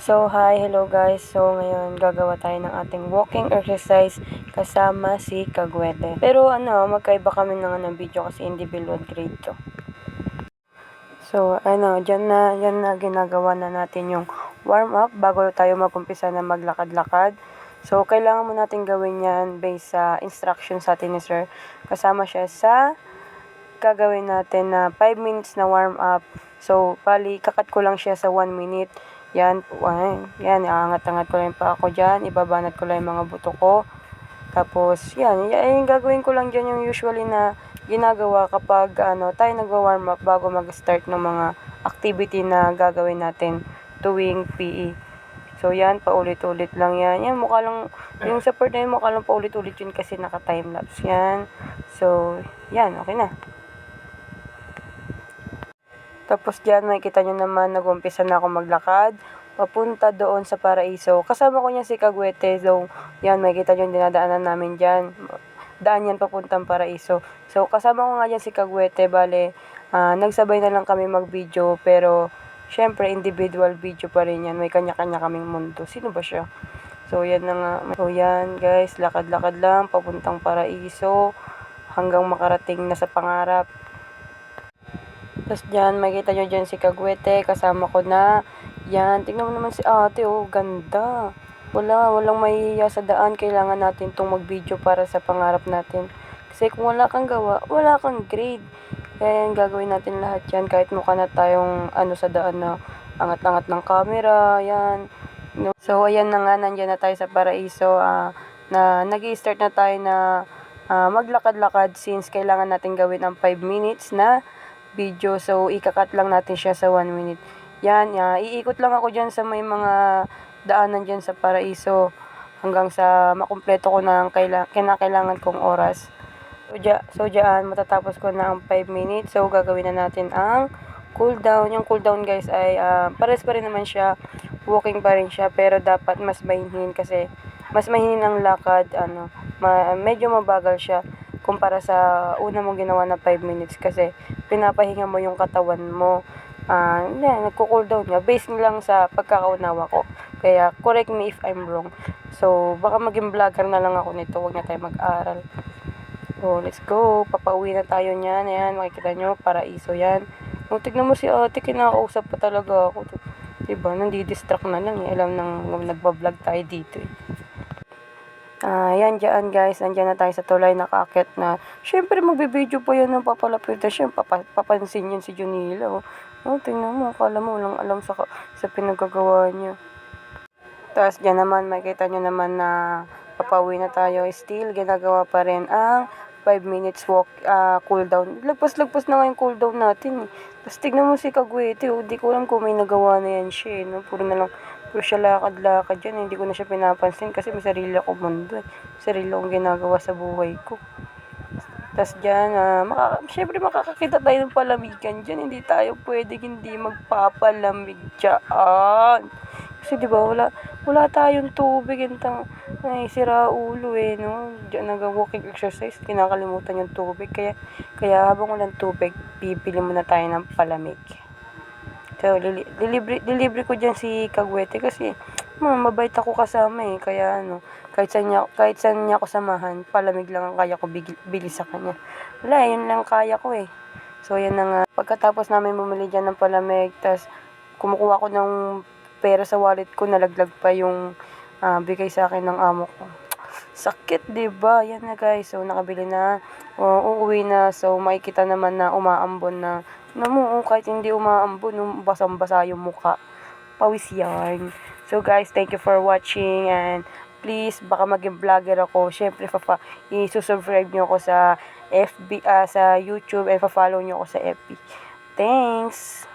Hello guys. Ngayon gagawa tayo ng ating walking exercise kasama si Kagwete. Pero magkaiba kami ng video kasi individual grade to. Yan na ginagawa na natin yung warm up bago tayo mag-umpisa na maglakad-lakad. Kailangan mo natin gawin yan based sa instruction sa atin ni sir. Kasama siya sa gagawin natin na 5 minutes na warm up. Kakat ko lang siya sa 1 minute. Yan, aangat-angat ko lang pa ako dyan, ibabanat ko lang yung mga buto ko. Tapos, yung gagawin ko lang dyan yung usually na ginagawa kapag tayo nagwa-warm up bago mag-start ng mga activity na gagawin natin tuwing PE. Paulit-ulit lang yan. Mukha lang, yung sa part na yun, mukha lang paulit-ulit yun kasi naka-timelapse yan. Okay na. Tapos dyan, makikita nyo naman, nag-umpisa na ako maglakad, papunta doon sa Paraiso. Kasama ko niya si Kagwete, makikita nyo yung dinadaanan namin dyan. Daan yan papuntang Paraiso. Kasama ko nga dyan si Kagwete, nagsabay na lang kami mag-video, pero syempre, individual video pa rin yan. May kanya-kanya kaming mundo. Sino ba siya? Yan na nga. Yan guys, lakad-lakad lang, papuntang Paraiso, hanggang makarating na sa pangarap. Tapos dyan, makikita nyo dyan si Kagwete, kasama ko na. Yan, tingnan mo naman si ate, ganda. Walang mahihiya sa daan, kailangan natin itong mag-video para sa pangarap natin. Kasi kung wala kang gawa, wala kang grade. Kaya yan, gagawin natin lahat yan, kahit mukha na tayong sa daan na angat-angat ng camera, yan. Ayan na nga, nandiyan na tayo sa Paraiso, na nag-i-start na tayo na maglakad-lakad since kailangan natin gawin ang 5 minutes na video. Ikakat lang natin siya sa 1 minute. Yan, iikot lang ako dyan sa may mga daanan dyan sa Paraiso hanggang sa makumpleto ko na ang kinakailangan kong oras. Dyan, matatapos ko na ang 5 minutes. Gagawin na natin ang cool down. Yung cool down guys ay pares pa rin naman siya. Walking pa rin siya, pero dapat mas mahinin kasi mas mahinin ang lakad. Medyo mabagal siya kumpara sa una mong ginawa na 5 minutes kasi pinapahinga mo yung katawan mo. Nagko-cool down nga based lang sa pagkakaunawa ko. Kaya correct me if I'm wrong. Baka maging vlogger na lang ako nito, huwag na tayo mag-aral. Let's go. Papauwi na tayo niyan. Ayan, makikita nyo, Paraiso yan. Tignan mo si ate, kinakausap pa talaga ako. Diba, nandi-distract na lang. Alam nang nagbablog tayo dito eh. Yan dyan guys, nandiyan na tayo sa tulay, nakakit na. Syempre magbibideo pa yan ng papalapitan. Syempre papansin yun si Junila. Tingnan mo, akala mo walang alam sa pinagagawa niya. Tapos dyan naman, makikita nyo naman na papauwi na tayo. Still, ginagawa pa rin ang 5 minutes walk, cool down. Lagpas-lagpas na nga yung cool down natin. Tapos tignan mo si Kagwete, di ko alam kung may nagawa na yan siya. Puro siya lakad-lakad dyan. Hindi ko na siya pinapansin kasi may sarili akong mundo. Sarili akong ginagawa sa buhay ko. Tapos dyan, syempre makakakita tayo ng palamigan dyan. Hindi tayo pwedeng hindi magpapalamig dyan. Kasi diba, wala tayong tubig. Sira ulo Diyan nag-walking exercise, kinakalimutan yung tubig. Kaya habang walang tubig, bibili muna tayo ng palamig. Delivery ko dyan si Kagwete kasi mabait ako kasama kaya kahit saan niya ako samahan, palamig lang ang kaya ko bili sa kanya. Yun lang kaya ko yan na nga. Pagkatapos namin bumili dyan ng palamig, tas kumukuha ko ng pera sa wallet ko, nalaglag pa yung bigay sa akin ng amo ko. Sakit, diba? Yan na guys. Nakabili na. Uuwi na. Makikita naman na umaambon na. Kahit hindi umaambon, basang-basa yung mukha. Pawis yan. Guys, thank you for watching. And please, baka maging vlogger ako. Siyempre, i-subscribe nyo ako sa FB, sa YouTube. And follow nyo ako sa FB. Thanks!